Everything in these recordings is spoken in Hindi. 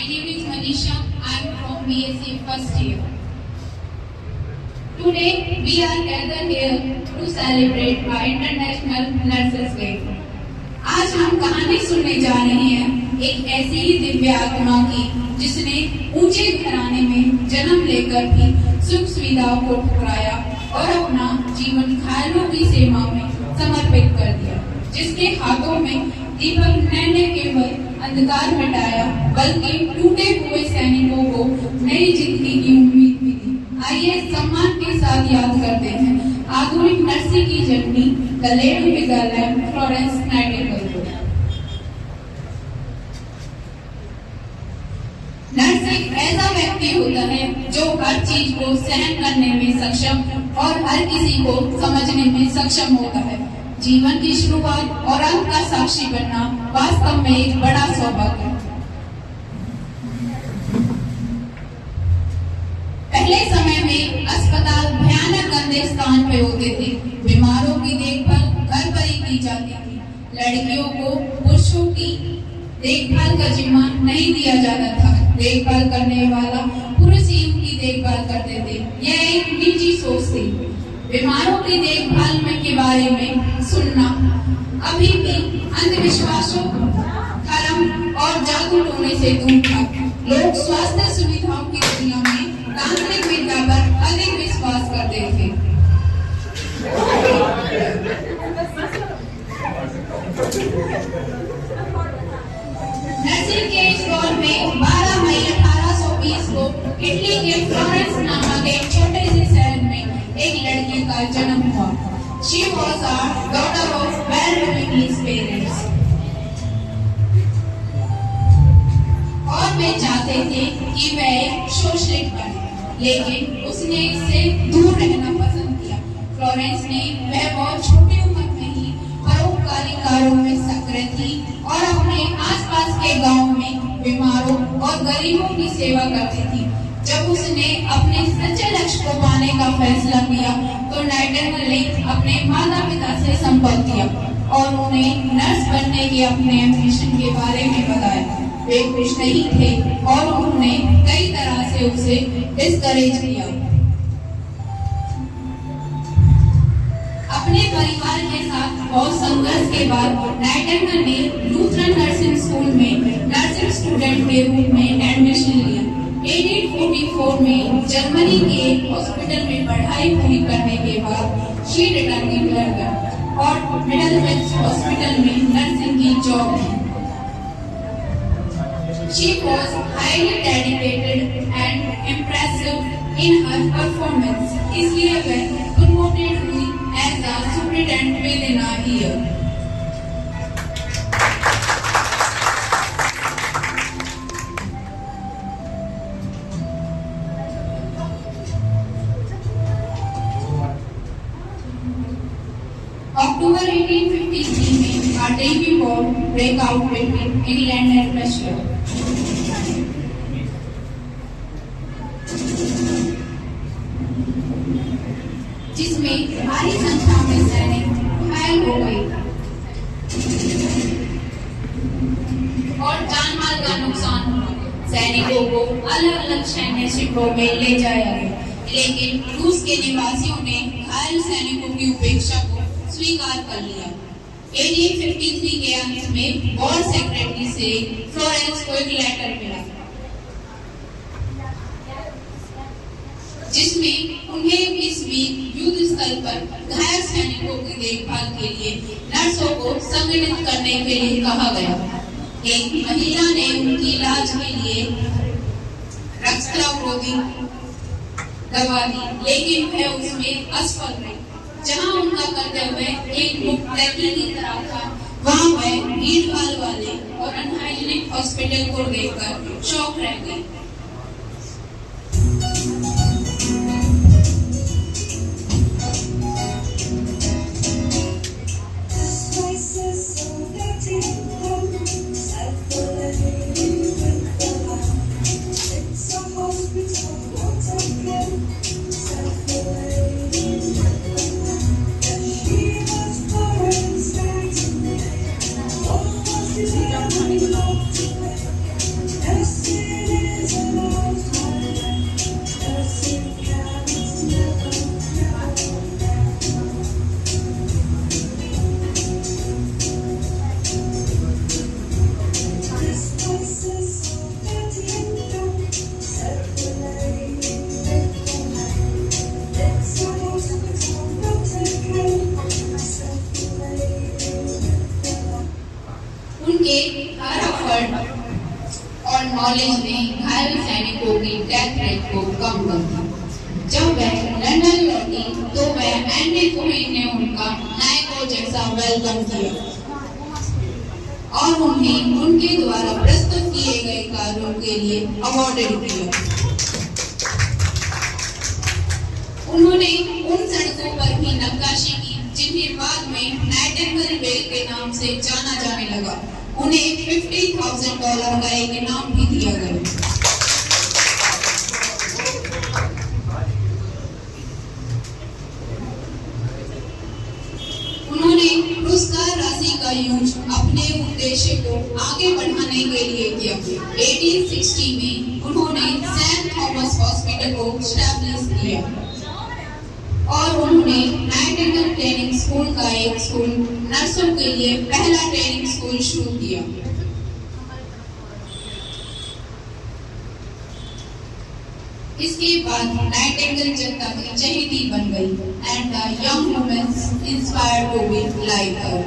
My name is Manisha. I am from BSc first year. Today we are gathered here to celebrate our International Nurses Day. आज हम कहानी सुनने जा रहे हैं एक ऐसी ही दिव्य आत्मा की जिसने ऊंचे घराने में जन्म लेकर भी सुख सुविधाओं को ठुकराया और अपना जीवन घायलों की सेवा में समर्पित कर दिया, जिसके हाथों में दीपक ने केवल अंधकार मिटाया बल्कि टूटे हुए सैनिकों को नई जिंदगी की उम्मीद भी दी। आइए सम्मान के साथ याद करते हैं आधुनिक नर्सिंग की जननी गलेडू विद्यालय फ्लोरेंस नाइटिंगेल को। नर्स एक ऐसा व्यक्ति होता है जो हर चीज को सहन करने में सक्षम और हर किसी को समझने में सक्षम होता है। जीवन की शुरुआत और अंत का साक्षी बनना वास्तव में एक बड़ा सौभाग्य है। पहले समय में अस्पताल भयानक गंदे स्थान पे होते थे। बीमारों की देखभाल घर पर ही की जाती थी। लड़कियों को पुरुषों की देखभाल का जिम्मा नहीं दिया जाता था। देखभाल करने वाला पुरुष ही उनकी देखभाल करते थे। यह एक निजी सोच थी। बीमारों की देखभाल में के बारे में सुनना अभी भी अंधविश्वासों, धर्म और जादू टोने से दूर था। लोग स्वास्थ्य सुविधाओं की तुलना में तांत्रिक विद्या पर अधिक विश्वास करते थे। नर्सिंग के इस दौर में 12 मई 1820 को इटली के फ्लोरेंस नामक एक छोटे से शहर में एक लड़की का जन्म हुआ। She was a daughter of well-to-do parents. और वे चाहते थे कि वह एक सोशलिस्ट बने, लेकिन उसने इससे दूर रहना पसंद किया। फ्लोरेंस ने वह बहुत छोटी उम्र में ही परोपकारी कार्यों में सक्रिय थी और अपने आसपास के गांव में बीमारों और गरीबों की सेवा करती थी। जब उसने अपने सच्चे लक्ष्य को पाने का फैसला किया तो नाइटिंगेल ने अपने माता पिता से संपर्क किया और उन्हें नर्स बनने के अपने एम्बिशन के बारे में बताया। वे खुश नहीं थे और उन्होंने कई तरह से उसे डिस्करेज किया। अपने परिवार के साथ बहुत संघर्ष के बाद नाइटिंगेल ने लूथरन नर्सिंग स्कूल में नर्सिंग स्टूडेंट के रूप में एडमिशन लिया। 1844 में जर्मनी के एक हॉस्पिटल में पढ़ाई पूरी करने के बाद शी रिटर्न इंग्लैंड और मिडलसेक्स हॉस्पिटल में नर्सिंग की जॉब की। She was highly dedicated and impressive in her performance, इसलिए वह promoted हुई as a superintendent within a year. October 1853 में a debut war break out between England and Russia. जिसमें भारी संख्या में सैनिक घायल हो गए और जान माल का नुकसान हुआ। सैनिकों को अलग अलग सैन्य शिविरों में ले जाया गया, लेकिन रूस के निवासियों ने घायल सैनिकों की उपेक्षा को स्वीकार कर लिया। 1853 के अंत में वॉर सेक्रेटरी से फ्लोरेंस को एक लेटर मिला जिसमें उन्हें इस वीक युद्ध स्थल पर घायल सैनिकों की देखभाल के लिए नर्सों को संगठित करने के लिए कहा गया। एक महिला ने उनकी इलाज के लिए रक्तस्रावरोधी दवा दी, लेकिन वह उसमें असफल रही। जहां उनका कर्तव्य एक मुक्ति की तरह था, वहां वह भीड़भाड़ वाले और अनहाइजीनिक हॉस्पिटल को देखकर शॉक रह गई। Yes. और नॉलेज ने घायल सैनिकों की डेथ रेट को कम कर दिया। जब वह लंदन लौटी तो वह एंडी कोहेन ने उनका नायकों जैसा वेलकम किया और उन्हें उनके द्वारा प्रस्तुत किए गए कार्यों के लिए अवॉर्डेड किया। उन्होंने उन सड़कों पर भी नक्काशी की जिन्हें बाद में नाइटिंगेल वे के नाम से जाना जाने लगा। उन्हें $50,000 का एक इनाम भी दिया गया। उन्होंने पुरस्कार राशि का यूज अपने उद्देश्य को आगे बढ़ाने के लिए किया। 1860 में उन्होंने सेंट थॉमस हॉस्पिटल को एस्टैब्लिश किया और उन्होंने नाइटिंगेल ट्रेनिंग स्कूल का एक स्कूल नर्सों के लिए पहला ट्रेनिंग स्कूल शुरू किया। इसके बाद नाइटिंगेल जनता की चहेती बन गई and the young women inspired to be like her.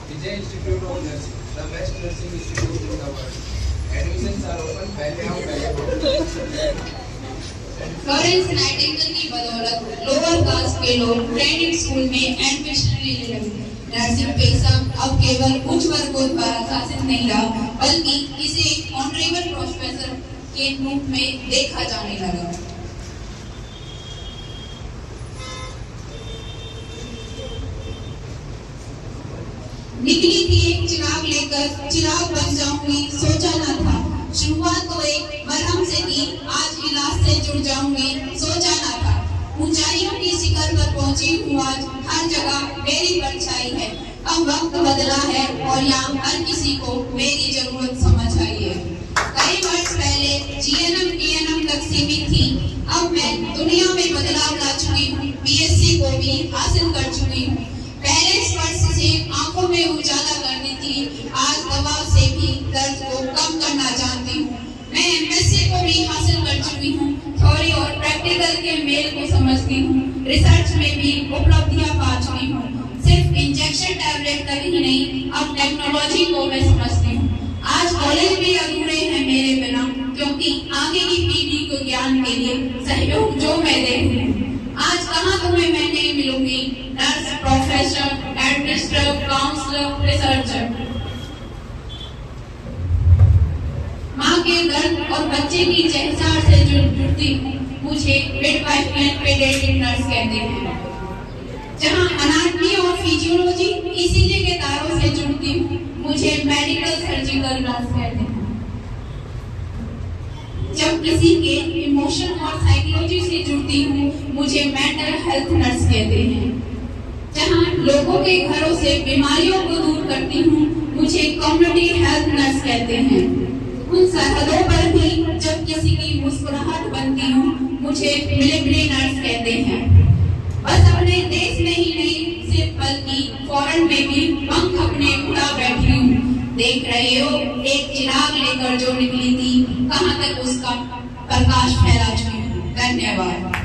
Vijay Institute of Nursing, the best nursing institute in the world. Admissions are open, पहले आओ पहले आओ। फ्लोरेंस नाइटिंगेल की बदौलत लोअर कास्ट के लोग ट्रेनिंग स्कूल में एडमिशन लेने लगे। नर्सिंग पेशा अब केवल उच्च वर्गों द्वारा शासित नहीं रहा, बल्कि इसे ऑनरेबल प्रोफेसर के रूप में देखा जाने लगा। निकली थी एक चिराग लेकर, चिराग बन जाऊंगी सोचा न था। शुरुआत तो एक मरहम से की, आज इलाज से जुड़ जाऊंगी सोचा न था। ऊंचाइयों की शिखर पर पहुंची हूँ आज, हर जगह मेरी परछाई है। अब वक्त बदला है और यहाँ हर किसी को मेरी जरूरत समझ आई है। कई वर्ष पहले जीएनएम पीएनएम तक सीमित थी, अब मैं दुनिया में बदलाव ला चुकी हूँ। बीएससी को भी हासिल कर चुकी हूँ। पहले स्पर्श से आंखों में उजाला करनी थी, आज दवा से भी दर्द को कम करना जानती हूँ। मैं एमएससी को भी हासिल कर चुकी हूँ, थ्योरी और प्रैक्टिकल के मेल को समझती हूँ। रिसर्च में भी उपलब्धियां पा चुकी हूँ। सिर्फ इंजेक्शन टैबलेट तक ही नहीं, अब टेक्नोलॉजी को मैं समझती हूँ। आज कॉलेज भी अधूरे हैं मेरे बिना, क्योंकि आगे की पीढ़ी को ज्ञान के लिए सहयोग जो मैं दे रही हूँ। आज कहाँ तुम्हें मैं नहीं मिलूंगी, nurse, professor, administrator, counsellor, researcher. माँ के दर्द और बच्चे की चहचहाट से जुड़ती हूँ, मुझे मिडवाइफ एंड पेडियाट्रिक नर्स कहते हैं। जहाँ अनाटमी और फिजियोलॉजी ईसीजी के तारों से जुड़ती हूँ, मुझे मेडिकल सर्जिकल नर्स कहते हैं। जब किसी के इमोशन और साइकोलॉजी से जुड़ती हूँ, मुझे मेंटल हेल्थ नर्स कहते हैं। जहाँ लोगों के घरों से बीमारियों को दूर करती हूँ, मुझे कम्युनिटी हेल्थ नर्स कहते हैं। उन सरहदों पर भी जब किसी की मुस्कुराहट बनती हूँ, मुझे मिलिट्री नर्स कहते हैं। बस अपने देश में ही नहीं, सिर्फ बल्कि फॉरेन में भी पंख अपने उड़ा बैठी हूँ। देख रहे हो एक चिराग लेकर जो निकली थी, कहाँ तक उसका प्रकाश फैला चुकी हूँ। धन्यवाद।